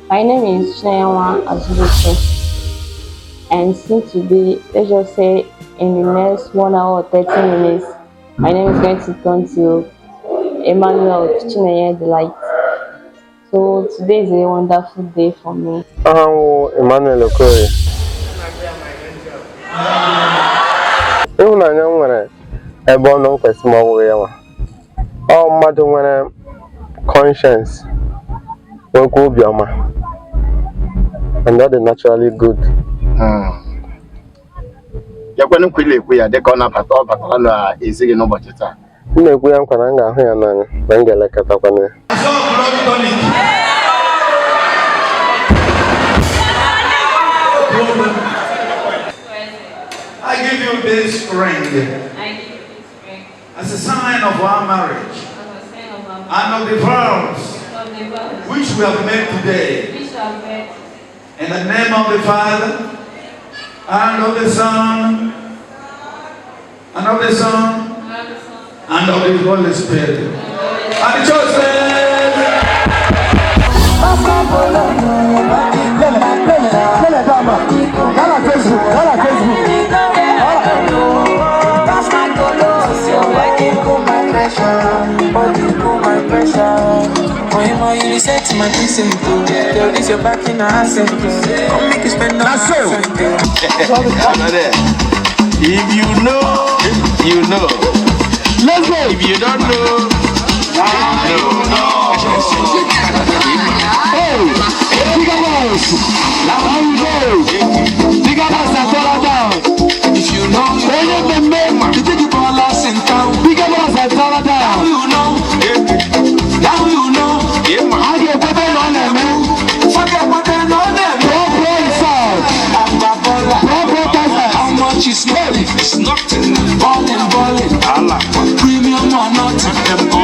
My name is Chineyenwa, and since today, let's just say in the next 1 hour or 30 minutes, my name is going to turn to Emmanuel Chineyenwa Delight. So today is a wonderful day for me. Emmanuel Okoye. Ịhụnanya m nwere ebe ọ nọ kwesịrị m ọwụ ya nwa. Ọ mmadụ nwere conscience, nwekwa obiọma, and that is naturally good. Ya kwenu kwile ekwu ya dịka ọ na-abata ọ batara na ezi gị n'ụbọchị taa. M na-ekwu ya nkwa na m ga-ahụ ya n'anya na m ga-elekọtakwana ya. I give you this ring as a sign of our marriage and of the vows which we have made today. In the name of the Father and of the Son and of the Son and of the Holy Spirit. And the church says, you reset my prison too. Tell this you're back in the accent. Come make you spend the If you know, you know. Let's go. If you don't know, you know. Hey, big boys. How you go? Big boys are all down. if you know, When you the man, you take you for last in town. big boys are all down. You know, now you know. I get put on them, man. Forget what they know them. Don't play sound. Don't protest. How much is money? It's nothing. Balling. Allah. Premium or nothing.